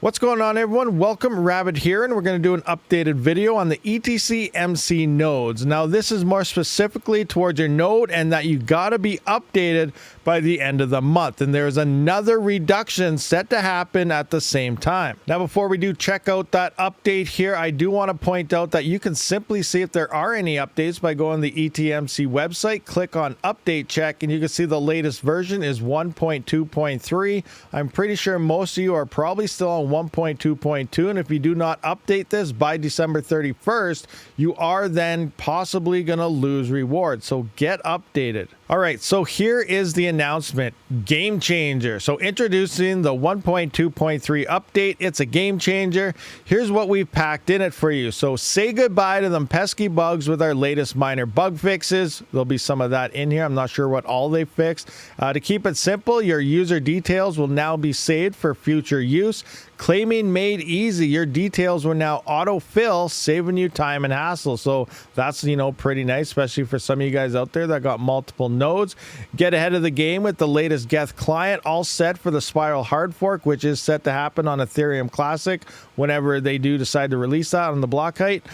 What's going on, everyone? Welcome, Rabid here, and we're going to do an updated video on the ETCMC nodes. Now, this is more specifically towards your node and that you got to be updated by the end of the month. And there's another reduction set to happen at the same time. Now, before we do check out that update here, I do want to point out that you can simply see if there are any updates by going to the ETCMC website, click on Update Check, and you can see the latest version is 1.2.3. I'm pretty sure most of you are probably still on 1.2.2, and if you do not update this by December 31st, you are then possibly going to lose rewards. So get updated. All right, so here is the announcement. Game changer. So introducing the 1.2.3 update. It's a game changer. Here's what we've packed in it for you. So say goodbye to them pesky bugs with our latest minor bug fixes. There'll be some of that in here. I'm not sure what all they fixed. To keep it simple, your user details will now be saved for future use. Claiming made easy. Your details will now autofill, saving you time and hassle. So that's, pretty nice, especially for some of you guys out there that got multiple nodes. Get ahead of the game with the latest Geth client, all set for the Spiral hard fork, which is set to happen on Ethereum Classic whenever they do decide to release that on the block height.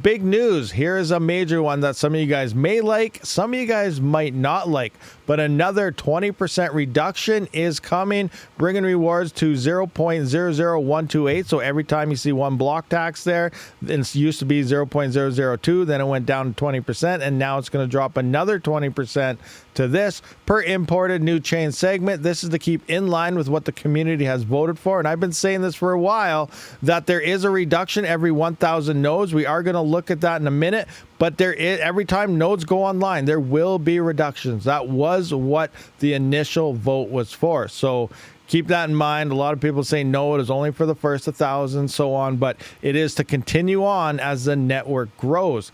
Big news. Here is a major one that some of you guys may like, some of you guys might not like, but another 20% reduction is coming, bringing rewards to 0.00128. So every time you see one block tax there, it used to be 0.002, then it went down to 20%, and now it's going to drop another 20% to this per imported new chain segment. This is to keep in line with what the community has voted for, and I've been saying this for a while, that there is a reduction every 1,000 nodes. We are going to look at that in a minute, but there is, every time nodes go online, there will be reductions. That was what the initial vote was for. So keep that in mind. A lot of people say no, it is only for the first 1,000, so on, but it is to continue on as the network grows.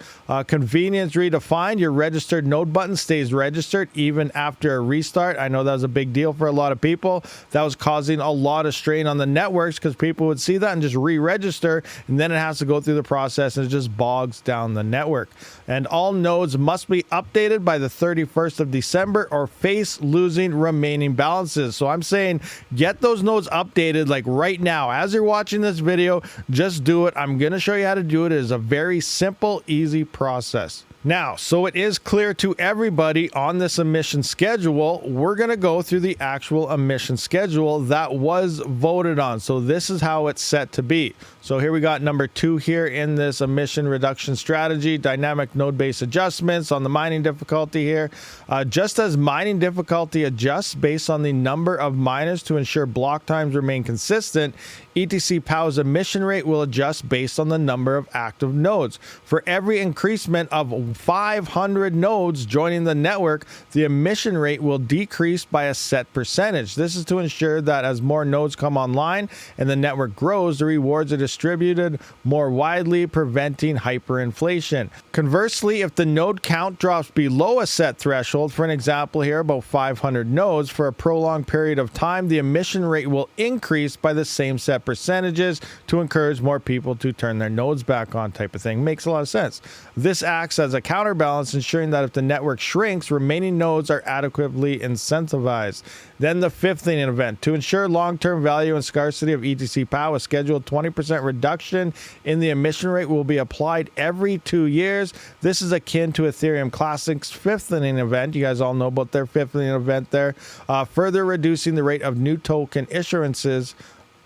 Convenience redefined. Your registered node button stays registered even after a restart. I know that was a big deal for a lot of people. That was causing a lot of strain on the networks because people would see that and just re-register, and then it has to go through the process and it just bogs down the network. And all nodes must be updated by the 31st of December or face losing remaining balances. So I'm saying get those nodes updated like right now. As you're watching this video, just do it. I'm going to show you how to do it. It is a very simple, easy process. Now, so it is clear to everybody on this emission schedule, we're going to go through the actual emission schedule that was voted on. So this is how it's set to be. So here we got number 2 here in this emission reduction strategy, dynamic node-based adjustments on the mining difficulty here. Just as mining difficulty adjusts based on the number of miners to ensure block times remain consistent, ETC Pow's emission rate will adjust based on the number of active nodes. For every increasement of 500 nodes joining the network, the emission rate will decrease by a set percentage. This is to ensure that as more nodes come online and the network grows, the rewards are distributed more widely, preventing hyperinflation. Conversely, if the node count drops below a set threshold, for an example here, about 500 nodes, for a prolonged period of time, the emission rate will increase by the same set percentages to encourage more people to turn their nodes back on, type of thing. Makes a lot of sense. This acts as a counterbalance, ensuring that if the network shrinks, remaining nodes are adequately incentivized. Then the 5th event. To ensure long-term value and scarcity of ETC POW, a scheduled 20% reduction in the emission rate will be applied every 2 years. This is akin to Ethereum Classic's 5th event. You guys all know about their 5th event there. Further reducing the rate of new token issuances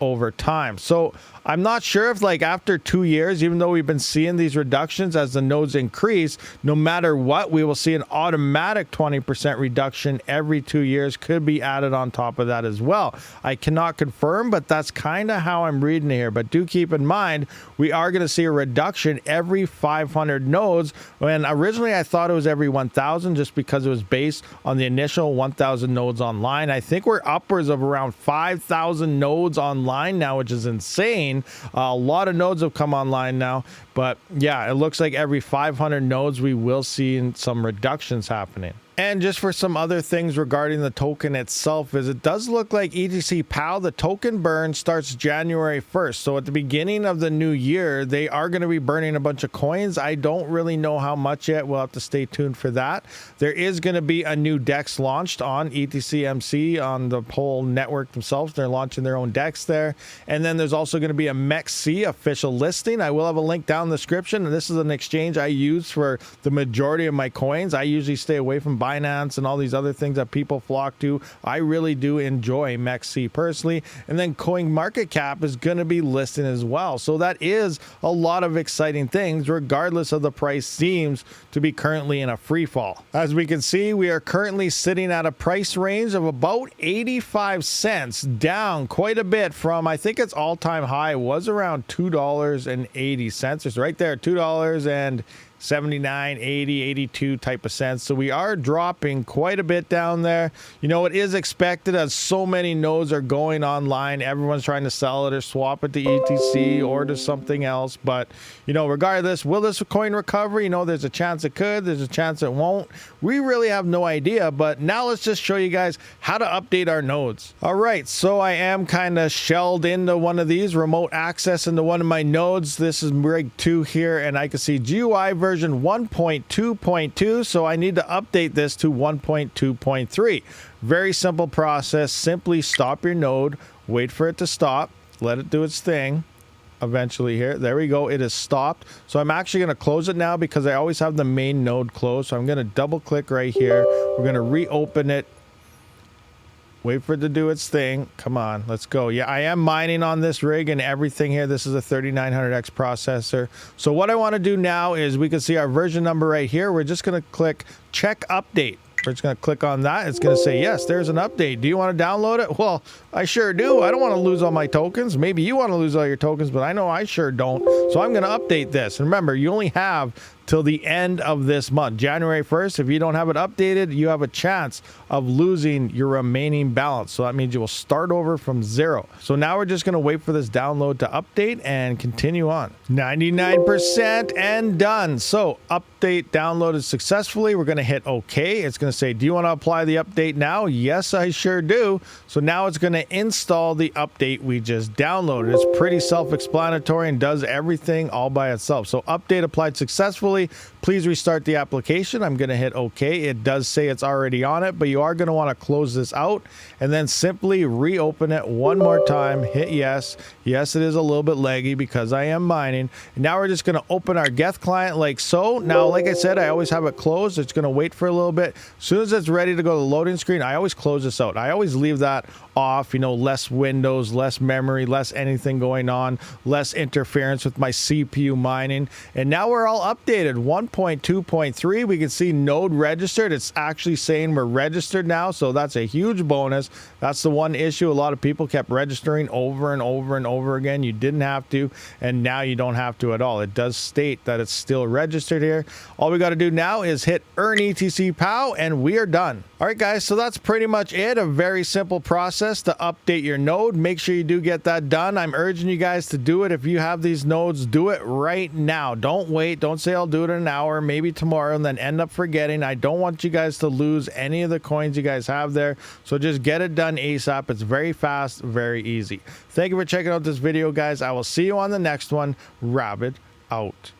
over time. So I'm not sure if after 2 years, even though we've been seeing these reductions as the nodes increase, no matter what, we will see an automatic 20% reduction every 2 years could be added on top of that as well. I cannot confirm, but that's kind of how I'm reading it here. But do keep in mind, we are going to see a reduction every 500 nodes, when originally I thought it was every 1,000 just because it was based on the initial 1,000 nodes online. I think we're upwards of around 5,000 nodes online now, which is insane. A lot of nodes have come online now, but yeah, it looks like every 500 nodes we will see some reductions happening. And just for some other things regarding the token itself is it does look like ETC POW, the token burn starts January 1st. So at the beginning of the new year, they are going to be burning a bunch of coins. I don't really know how much yet. We'll have to stay tuned for that. There is going to be a new DEX launched on ETCMC on the whole network themselves. They're launching their own DEX there. And then there's also going to be a MEXC official listing. I will have a link down in the description. And this is an exchange I use for the majority of my coins. I usually stay away from Binance and all these other things that people flock to. I really do enjoy MEXC personally. And then CoinMarketCap is going to be listed as well. So that is a lot of exciting things, regardless of the price seems to be currently in a free fall. As we can see, we are currently sitting at a price range of about 85 cents, down quite a bit from, I think its all-time high was around $2.80. It's right there, $2.79, 80, 82 type of cents. So we are dropping quite a bit down there. You know, it is expected as so many nodes are going online. Everyone's trying to sell it or swap it to ETC or to something else. But, you know, regardless, will this coin recover? You know, there's a chance it could. There's a chance it won't. We really have no idea. But now let's just show you guys how to update our nodes. All right, so I am kind of shelled into one of these, remote access into one of my nodes. This is rig 2 here, and I can see GUI version 1.2.2, so I need to update this to 1.2.3. Very simple process. Simply stop your node, wait for it to stop, let it do its thing. Eventually here, there we go, it is stopped. So I'm actually going to close it now because I always have the main node closed. So I'm going to double click right here. We're going to reopen it. Wait for it to do its thing. Come on, let's go. Yeah, I am mining on this rig and everything here. This is a 3900X processor. So what I want to do now is we can see our version number right here. We're just going to click check update. We're just going to click on that. It's going to say, yes, there's an update. Do you want to download it? Well, I sure do. I don't want to lose all my tokens. Maybe you want to lose all your tokens, but I know I sure don't. So I'm going to update this. And remember, you only have till the end of this month, January 1st. If you don't have it updated, you have a chance of losing your remaining balance. So that means you will start over from zero. So now we're just going to wait for this download to update and continue on. 99% and done. So update downloaded successfully. We're going to hit OK. It's going to say, do you want to apply the update now? Yes, I sure do. So now it's going to install the update we just downloaded. It's pretty self-explanatory and does everything all by itself. So update applied successfully. Please restart the application. I'm going to hit OK. It does say it's already on it, but you are going to want to close this out and then simply reopen it one more time. Hit yes. Yes, it is a little bit laggy because I am mining. And now we're just going to open our Geth client like so. Now, like I said, I always have it closed. It's going to wait for a little bit. As soon as it's ready to go to the loading screen, I always close this out. I always leave that off, you know, less windows, less memory, less anything going on, less interference with my CPU mining. And now we're all updated. 1.2.3, we can see node registered. It's actually saying we're registered now, so that's a huge bonus. That's the one issue. A lot of people kept registering over and over and over again. You didn't have to, and now you don't have to at all. It does state that it's still registered here. All we got to do now is hit earn ETC POW, and we are done. All right, guys, so that's pretty much it. A very simple process to update your node. Make sure you do get that done. I'm urging you guys to do it. If you have these nodes, do it right now. Don't wait. Don't say I'll do it in an hour, maybe tomorrow, and then end up forgetting. I don't want you guys to lose any of the coins you guys have there. So just get it done ASAP. It's very fast, very easy. Thank you for checking out this video, guys. I will see you on the next one. Rabid out.